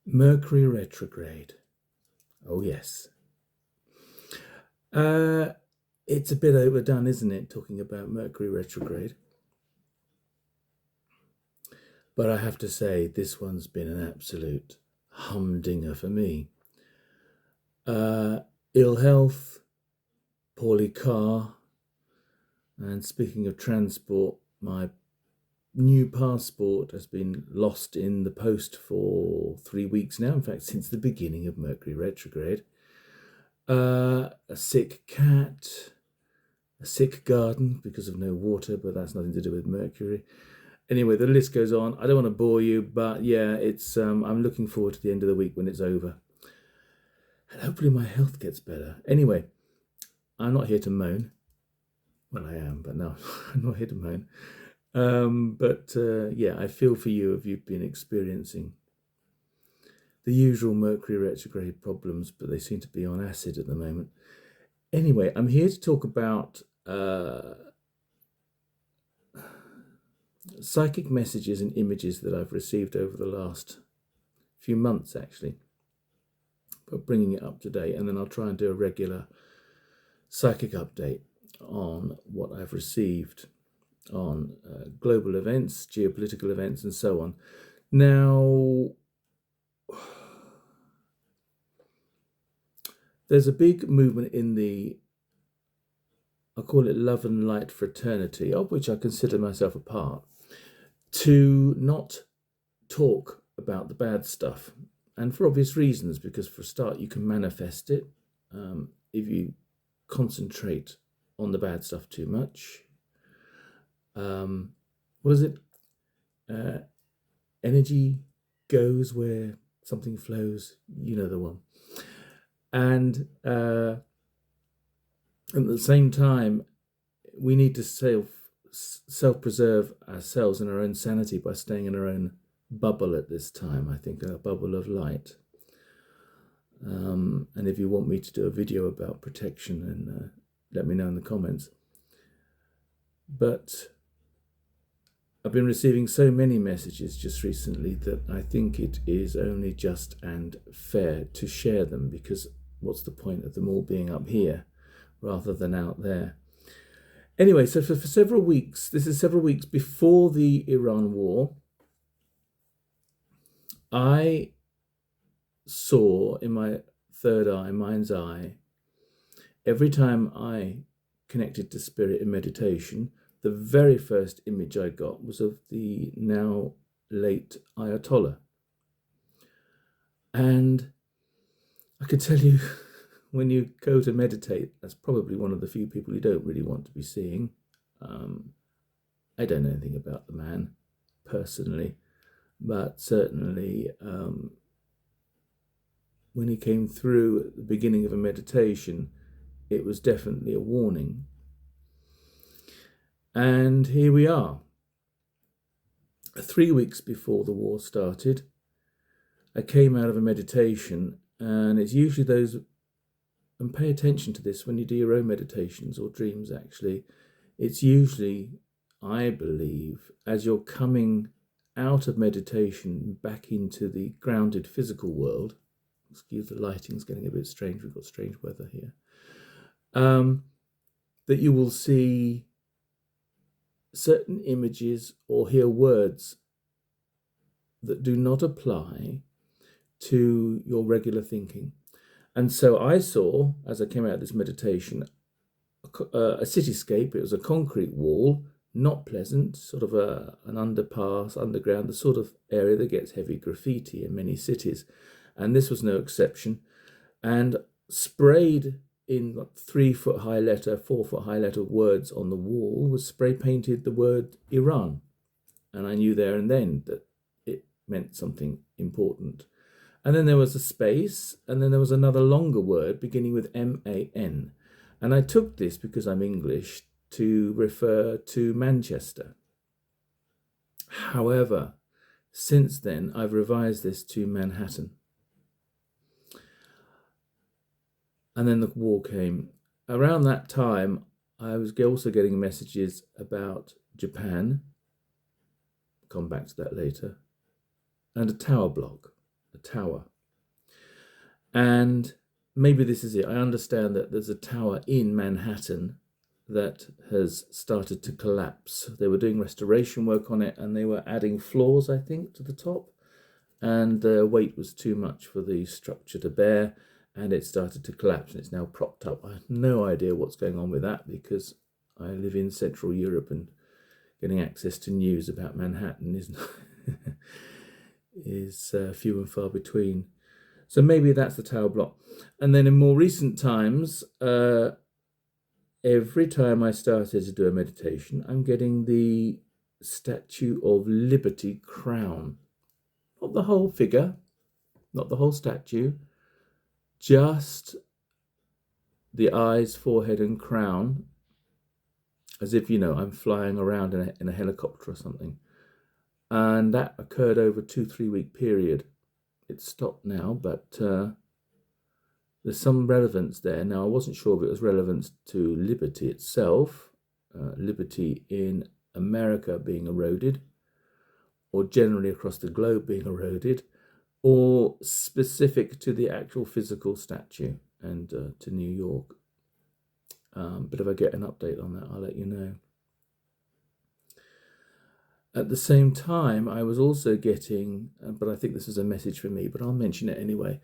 Mercury retrograde. Oh, yes. It's a bit overdone, isn't it, talking about Mercury retrograde? But I have to say, this one's been an absolute humdinger for me. Ill health, poorly car, and speaking of transport, my new passport has been lost in the post for 3 weeks now. In fact, since the beginning of Mercury retrograde. A sick cat, a sick garden because of no water, but that's nothing to do with Mercury. Anyway, the list goes on. I don't want to bore you, but yeah, it's I'm looking forward to the end of the week when it's over. And hopefully my health gets better. Anyway, I'm not here to moan. Well, I am, but no, I'm not here to moan. Yeah, I feel for you if you've been experiencing the usual Mercury retrograde problems, but they seem to be on acid at the moment. Anyway, I'm here to talk about psychic messages and images that I've received over the last few months, actually, but bringing it up to date, and then I'll try and do a regular psychic update on what I've received on global events, geopolitical events, and so on. Now, there's a big movement in the, I call it love and light fraternity, of which I consider myself a part, to not talk about the bad stuff. And for obvious reasons, because for a start, you can manifest it if you concentrate on the bad stuff too much. What is it? Energy goes where something flows. You know the one. And at the same time, we need to self-preserve ourselves and our own sanity by staying in our own bubble at this time. I think a bubble of light. And if you want me to do a video about protection, then let me know in the comments. But I've been receiving so many messages just recently that I think it is only just and fair to share them, because what's the point of them all being up here rather than out there? Anyway, so for several weeks, this is several weeks before the Iran war, I saw in my third eye, mind's eye, every time I connected to spirit in meditation, the very first image I got was of the now late Ayatollah. And I could tell you, when you go to meditate, that's probably one of the few people you don't really want to be seeing. I don't know anything about the man personally, but certainly when he came through at the beginning of a meditation, it was definitely a warning. And here we are. 3 weeks before the war started, I came out of a meditation, and it's usually those, and pay attention to this when you do your own meditations or dreams actually, it's usually, I believe, as you're coming out of meditation back into the grounded physical world, excuse the lighting's getting a bit strange, we've got strange weather here, that you will see certain images or hear words that do not apply to your regular thinking. And so I saw, as I came out of this meditation, a cityscape. It was a concrete wall, not pleasant, sort of an underpass, underground, the sort of area that gets heavy graffiti in many cities. And this was no exception. And sprayed in 3-foot high letter, 4-foot high letter words on the wall was spray painted the word Iran. And I knew there and then that it meant something important. And then there was a space, and then there was another longer word beginning with M-A-N. And I took this, because I'm English, to refer to Manchester. However, since then, I've revised this to Manhattan. And then the war came. Around that time, I was also getting messages about Japan. Come back to that later. And a tower block. a tower. And maybe this is it. I understand that there's a tower in Manhattan that has started to collapse. They were doing restoration work on it, and they were adding floors, I think, to the top. And the weight was too much for the structure to bear, and it started to collapse, and it's now propped up. I have no idea what's going on with that, because I live in Central Europe, and getting access to news about Manhattan is few and far between. So maybe that's the tower block. And then in more recent times, every time I started to do a meditation, I'm getting the Statue of Liberty crown. Not the whole figure, not the whole statue, just the eyes, forehead, and crown, as if, I'm flying around in a helicopter or something. And that occurred over a 2-3 week period. It's stopped now, but there's some relevance there. Now, I wasn't sure if it was relevant to liberty itself, liberty in America being eroded, or generally across the globe being eroded, or specific to the actual physical statue and to New York. But if I get an update on that, I'll let you know. At the same time, I was also getting, but I think this is a message for me, but I'll mention it anyway.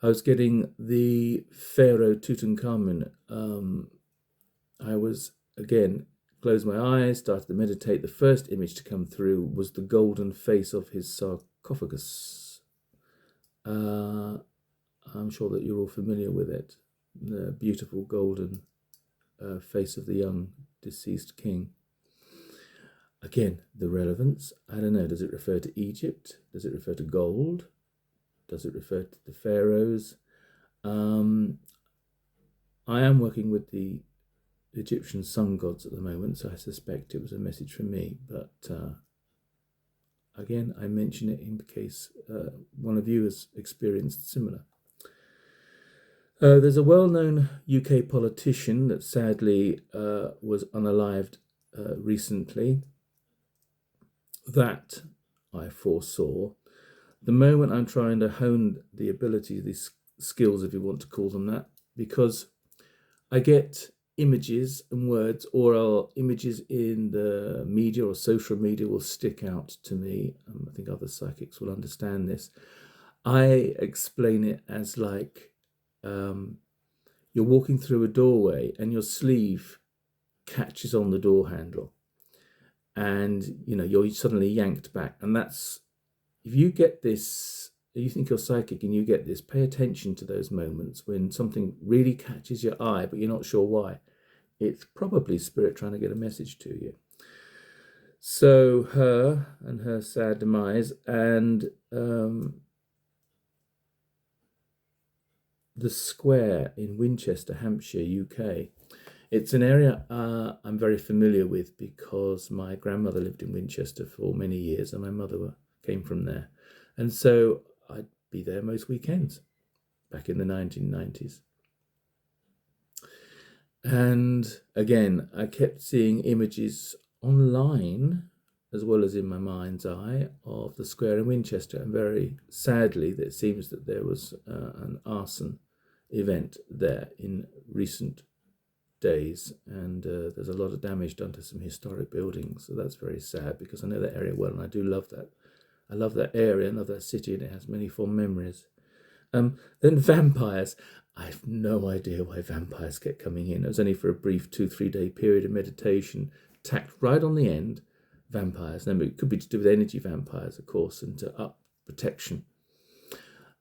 I was getting the Pharaoh Tutankhamun. I was, again, closed my eyes, started to meditate. The first image to come through was the golden face of his sarcophagus. I'm sure that you're all familiar with it. The beautiful golden face of the young deceased king. Again, the relevance, I don't know, does it refer to Egypt? Does it refer to gold? Does it refer to the pharaohs? I am working with the Egyptian sun gods at the moment, so I suspect it was a message from me. But again, I mention it in case one of you has experienced similar. There's a well-known UK politician that sadly was unalived recently, that I foresaw. The moment I'm trying to hone the ability, these skills, if you want to call them that, because I get images and words, or images in the media or social media will stick out to me. I think other psychics will understand this. I explain it as like you're walking through a doorway and your sleeve catches on the door handle, and you're suddenly yanked back. And that's, if you get this, you think you're psychic and you get this, pay attention to those moments when something really catches your eye but you're not sure why. It's probably spirit trying to get a message to you. So her and her sad demise, and the square in Winchester, Hampshire, UK. It's an area I'm very familiar with because my grandmother lived in Winchester for many years and my mother came from there. And so I'd be there most weekends back in the 1990s. And again, I kept seeing images online as well as in my mind's eye of the square in Winchester. And very sadly, it seems that there was an arson event there in recent days, and there's a lot of damage done to some historic buildings. So that's very sad because I know that area well and I do love that. I love that area, I love that city, and it has many fond memories. Then vampires. I have no idea why vampires kept coming in. It was only for a brief 2-3 day period of meditation, tacked right on the end, vampires. Then it could be to do with energy vampires, of course, and to up protection.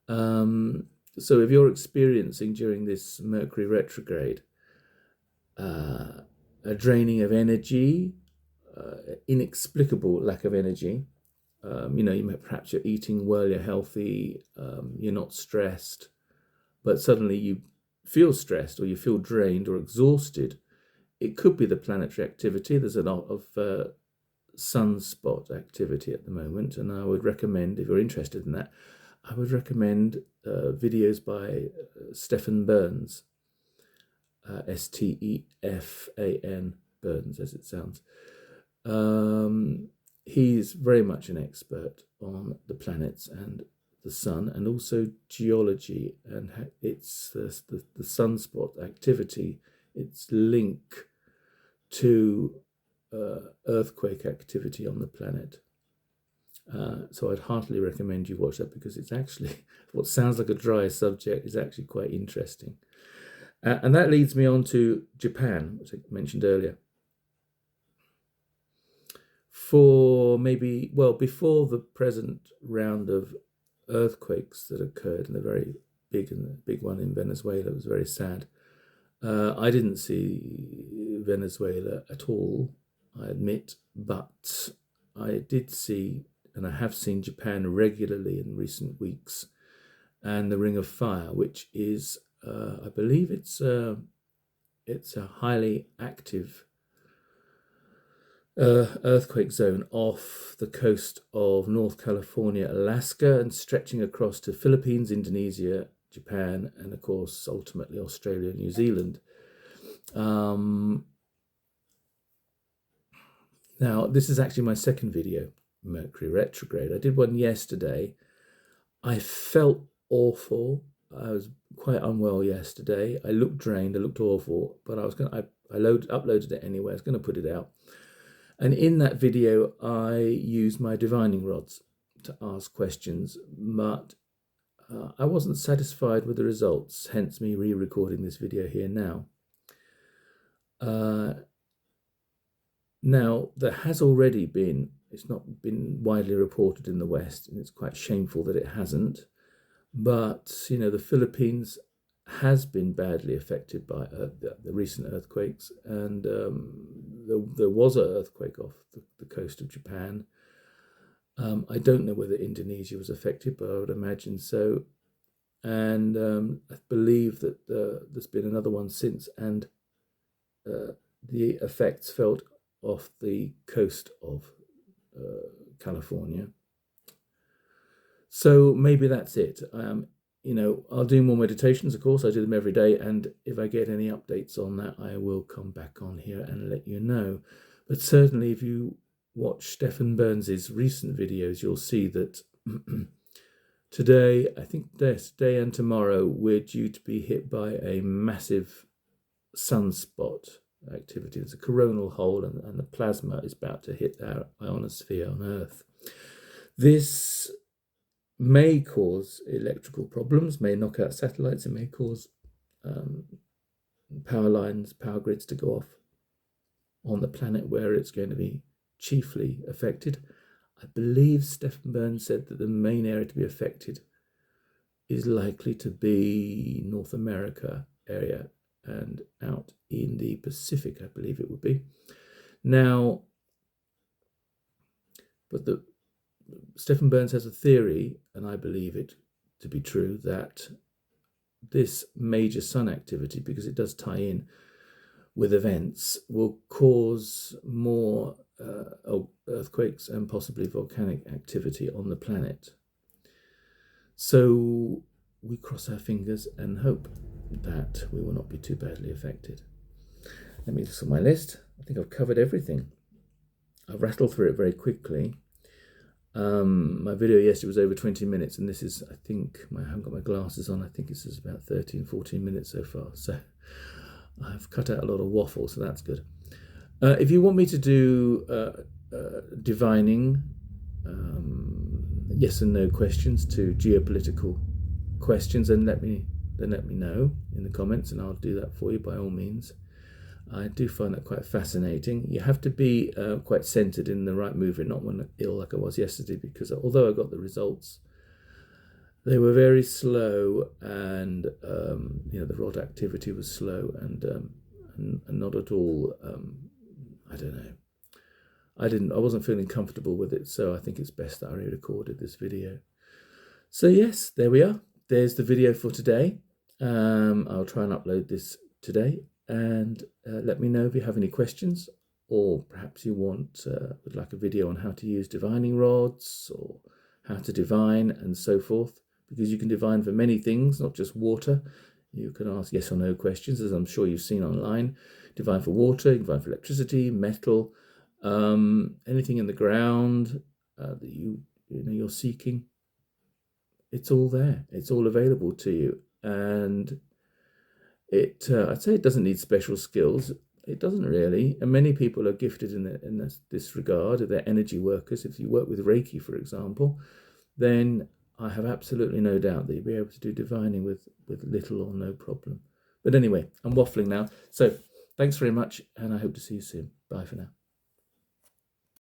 So if you're experiencing during this Mercury retrograde a draining of energy, inexplicable lack of energy, perhaps you're eating well, you're healthy, you're not stressed, but suddenly you feel stressed or you feel drained or exhausted. It could be the planetary activity. There's a lot of sunspot activity at the moment, and I would recommend, if you're interested in that, I would recommend videos by Stefan Burns, Stefan Burns, as it sounds. He's very much an expert on the planets and the sun, and also geology and its the sunspot activity, its link to earthquake activity on the planet. So I'd heartily recommend you watch that, because it's actually, what sounds like a dry subject is actually quite interesting. And that leads me on to Japan, which I mentioned earlier. For maybe, well, before the present round of earthquakes that occurred, and the very big one in Venezuela was very sad. I didn't see Venezuela at all, I admit, but I did see, and I have seen, Japan regularly in recent weeks, and the Ring of Fire, which is, I believe it's a highly active earthquake zone off the coast of North California, Alaska, and stretching across to Philippines, Indonesia, Japan, and of course ultimately Australia and New Zealand. Now, this is actually my second video, Mercury retrograde. I did one yesterday. I felt awful. I was quite unwell yesterday. I looked drained. I looked awful, but I uploaded it anyway. I was going to put it out. And in that video, I used my divining rods to ask questions, but I wasn't satisfied with the results, hence me re-recording this video here now. Now, there has already been, it's not been widely reported in the West, and it's quite shameful that it hasn't, but, you know, the Philippines has been badly affected by the recent earthquakes, and there was an earthquake off the coast of Japan. I don't know whether Indonesia was affected, but I would imagine so. And I believe that there's been another one since, and the effects felt off the coast of California. So maybe that's it. You know, I'll do more meditations, of course. I do them every day, and if I get any updates on that, I will come back on here and let you know. But certainly, if you watch Stephen Burns's recent videos, you'll see that today, I think this day and tomorrow, we're due to be hit by a massive sunspot activity. There's a coronal hole, and the plasma is about to hit our ionosphere on Earth. This may cause electrical problems, may knock out satellites, it may cause power lines, power grids to go off on the planet where it's going to be chiefly affected. I believe Stephen Burns said that the main area to be affected is likely to be North America area and out in the Pacific, I believe it would be. Now, but Stephen Burns has a theory, and I believe it to be true, that this major sun activity, because it does tie in with events, will cause more earthquakes and possibly volcanic activity on the planet. So we cross our fingers and hope that we will not be too badly affected. Let me look at my list. I think I've covered everything. I've rattled through it very quickly. My video yesterday was over 20 minutes, and this is, I think, I haven't got my glasses on, I think this is about 13-14 minutes so far, so I've cut out a lot of waffle, so that's good. If you want me to do divining yes and no questions to geopolitical questions, then let me know in the comments, and I'll do that for you by all means. I do find that quite fascinating. You have to be quite centered in the right movement, not when ill like I was yesterday, because although I got the results, they were very slow, and you know, the rod activity was slow and not at all. I don't know. I wasn't feeling comfortable with it, so I think it's best that I re-recorded this video. So yes, there we are. There's the video for today. I'll try and upload this today. And let me know if you have any questions, or perhaps you would like a video on how to use divining rods, or how to divine and so forth, because you can divine for many things, not just water. You can ask yes or no questions, as I'm sure you've seen online. Divine for water, divine for electricity, metal, anything in the ground that you're seeking. it's all there. It's all available to you. And I'd say it doesn't need special skills. It doesn't really. And many people are gifted in this regard. They're energy workers. If you work with Reiki, for example, then I have absolutely no doubt that you'll be able to do divining with little or no problem. But anyway, I'm waffling now. So thanks very much, and I hope to see you soon. Bye for now.